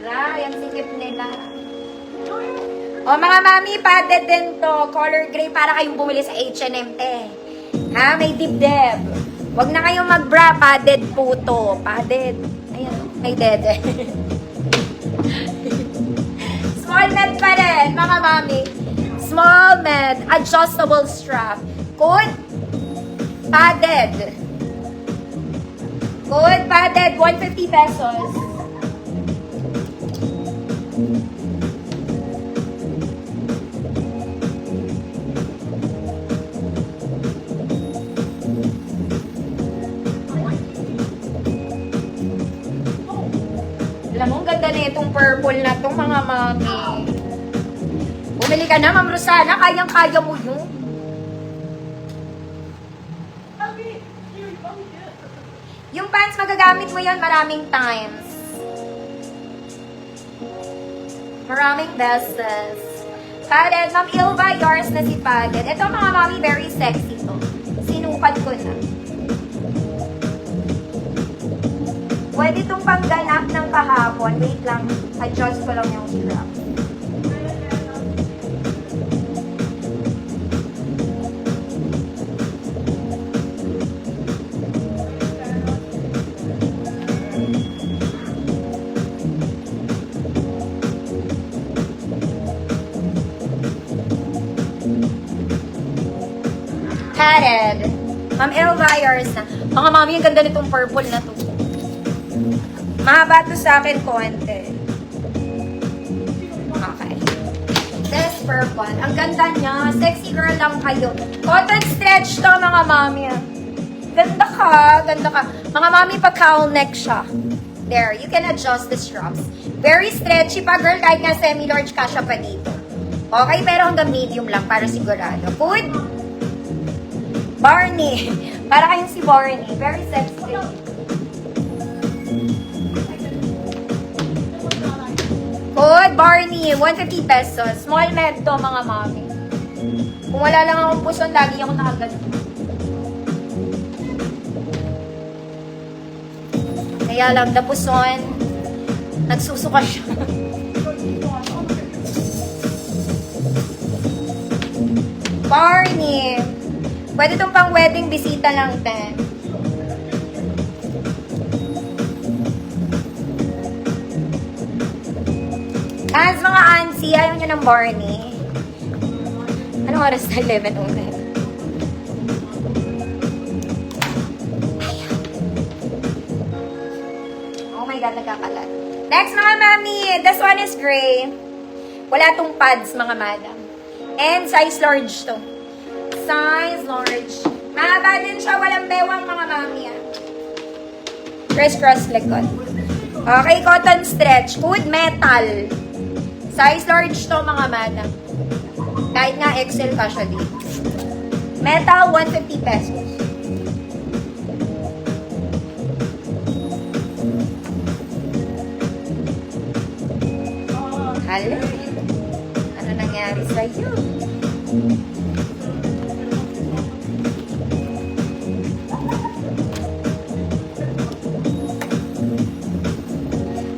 Aray, ang sikip nila. O mga mami, padded din to. Color gray para kayong bumili sa H&M Ha, may dibdib. Huwag na kayong mag-bra, padded po to. Padded. Ayan, may dede. Small med pa rin, mga mami. Small med, adjustable strap. Code, padded. Code, padded, 150 pesos. Alam mo, ang ganda na itong purple na itong mga mami. Bumili ka na, Ma'am Rosana. Kayang-kaya mo yun. Yung pants, magagamit mo yan maraming times. Maraming beses. Padded, Ma'am Ilva, yours na si Padded. Ito mga mami, very sexy to. Sinupad ko na. Pwede itong pangganap ng kahapon. Wait lang. Adjust ko lang yung strap. Padded. Ma'am Elva, yours na. Mga mami, ang ganda nitong purple na to. Mahaba to sa akin konti. Okay. This purple. Ang ganda niya. Sexy girl lang kayo. Cotton stretch to, mga mami. Ganda ka. Ganda ka. Mga mami, pa cowl neck siya. There. You can adjust the straps. Very stretchy pa, girl. Kahit nga semi-large ka siya pa dito. Okay, pero hanggang medium lang para sigurado. Good. Barney. Para kayong si Barney. Very sexy. Good, Barney. 150 pesos. Small med to, mga mami. Kung wala lang akong puson, lagi ako nakagano. Kaya lang, na puson, nagsusuka siya. Barney. Pwede itong pang wedding bisita lang, ten. As mga auntie, ayaw nyo ng Barney. Anong oras na? 11 ulit. Oh my God, nagkakalat. Next mga mami, this one is gray. Wala tong pads, mga madam. And size large to. Size large. Mahaba din siya, walang bewang, mga mami. Cross likod. Okay, cotton stretch. Good metal. Size large to, mga madam. Kahit nga XL ka siya dito. Metal, 150 pesos. Hala. Ano nangyari sa'yo?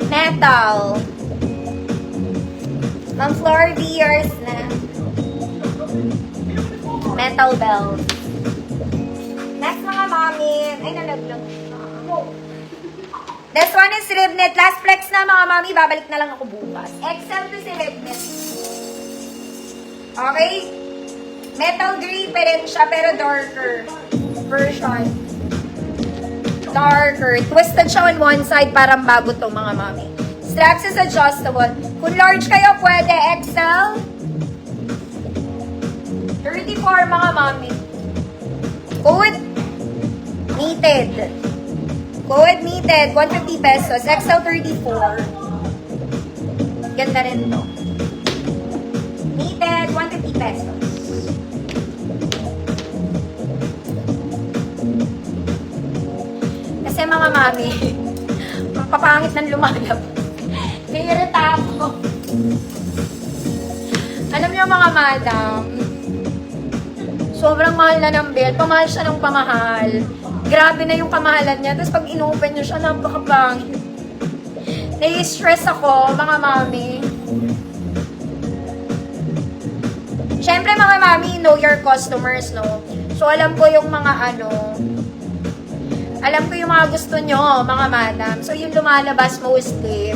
Metal. Ma'am Flor, yours na. Metal belt. Next mga mami. Ay, nalaglag. This one is ribnet. Last flex na mga mami. Babalik na lang ako bukas. XL to si ribnet. Okay? Metal gray pa rin siya, pero darker version. Darker. Twisted siya on one side. Parang bago to, mga mami. Straps is adjustable. Kung large kayo, pwede XL. 34, mga mami. Code knitted. Code knitted. 150 pesos. XL 34. Ganda rin to. Knitted. 150 pesos. Kasi mga mami, papangit ng lumalab. Nirita ako. Ano niyo mga madam, sobrang mahal na ng belt. Pamahal siya ng pamahal. Grabe na yung kamahalan niya. Tapos pag in-open niyo siya, napakapangit. Nai-stress ako, mga mami. Siyempre, mga mami, know your customers, no? So, alam ko yung mga alam ko yung mga gusto nyo, mga madam. So, yung lumalabas mostly,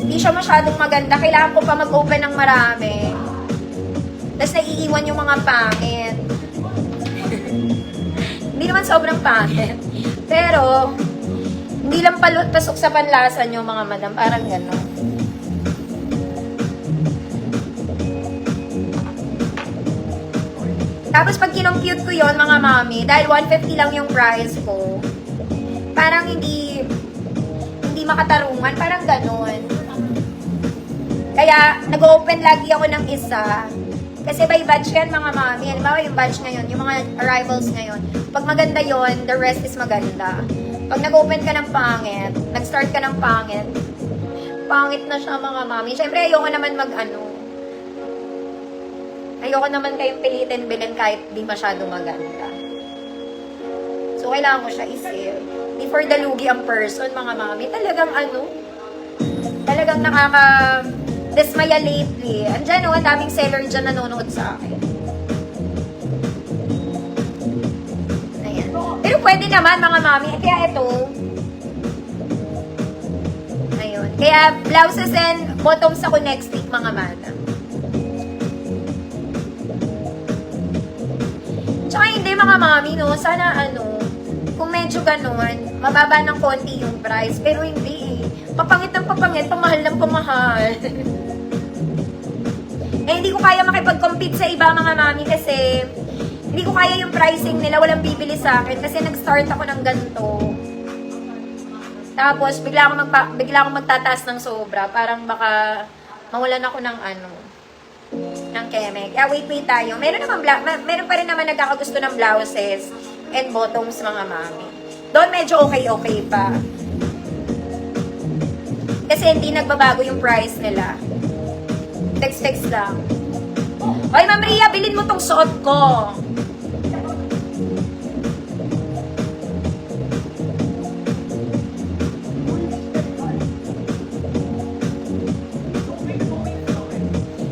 hindi siya masyadong maganda. Kailangan ko pa mag-open ng marami. Tapos naiiwan yung mga pangit. Hindi naman sobrang pangit. Pero, hindi lang pasok sa panlasa nyo, mga madam. Parang gano'n. Tapos pag kinompute ko yon mga mami, dahil 150 lang yung price ko, parang hindi makatarungan, parang gano'n. Kaya, nag-open lagi ako ng isa. Kasi by batch yan, mga mami. Halimbawa yung batch ngayon, yung mga arrivals ngayon. Pag maganda yon, the rest is maganda. Pag nag-open ka ng pangit, nag-start ka ng pangit, pangit na siya, mga mami. Siyempre, ayoko naman ayoko naman kayong pilitin bilhin kahit di masyado maganda. So, kailangan ko siya i-save. Di for the lugi ang person, mga mami. Talagang nakaka-dismaya lately. Andiyan, ang daming seller dyan nanonood sa akin. Ayan. Pero pwede naman, mga mami. Kaya ito, ayun. Kaya, blouses and bottoms ako next week, mga madam. Tsaka hindi, mga mami, no? Sana, kung medyo ganun, mababa ng konti yung price. Pero hindi, papangit ng papangit, pamahal ng pamahal. Hindi ko kaya makipag-compete sa iba, mga mami, kasi hindi ko kaya yung pricing nila, walang bibili sa akin, kasi nag-start ako ng ganito. Tapos, bigla akong magtataas ng sobra, parang baka mawalan ako ng ng keme. Kaya wait tayo. Meron pa rin naman nagkakagusto ng blouses and bottoms, mga mami. Doon medyo okay pa. Kasi hindi nagbabago yung price nila. Text lang. Oy, Ma'am Ria, bilhin mo tong suot ko.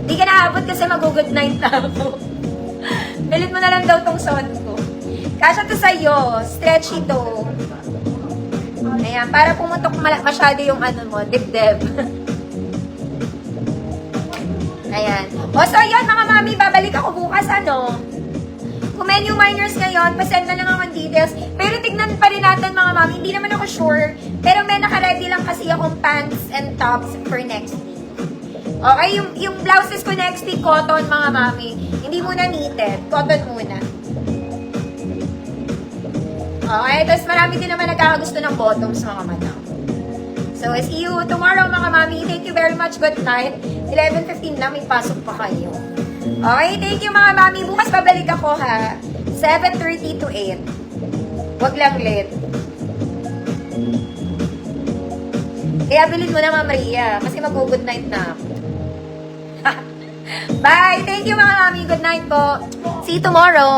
Hindi ka naabot kasi mag-good night na ako. Bilit mo na lang daw tong suot ko. Kasya to sa'yo. Stretchy to. Ayan, para pumutok masyado yung dibdib. Ayan. O, so yun, mga mami, babalik ako bukas, Kung menu minors ngayon, pasend na lang ako ng details. Pero tignan pa rin natin, mga mami, hindi naman ako sure. Pero may naka-ready lang kasi akong pants and tops for next week. Okay, yung blouses ko next week, cotton, mga mami. Hindi muna knitted. Cotton muna. Okay, tapos marami din naman nagkakagusto ng bottoms, mga madam. So, see you tomorrow, mga mami. Thank you very much. Good night. 11:15 na, may pasok pa kayo. Okay, thank you, mga mami. Bukas babalik ako, ha. 7:30 to 8. Wag lang late. Kaya bilhin mo na, Ma'am Maria, kasi mag-good night na ako. Bye! Thank you, mga mami. Good night po. See you tomorrow.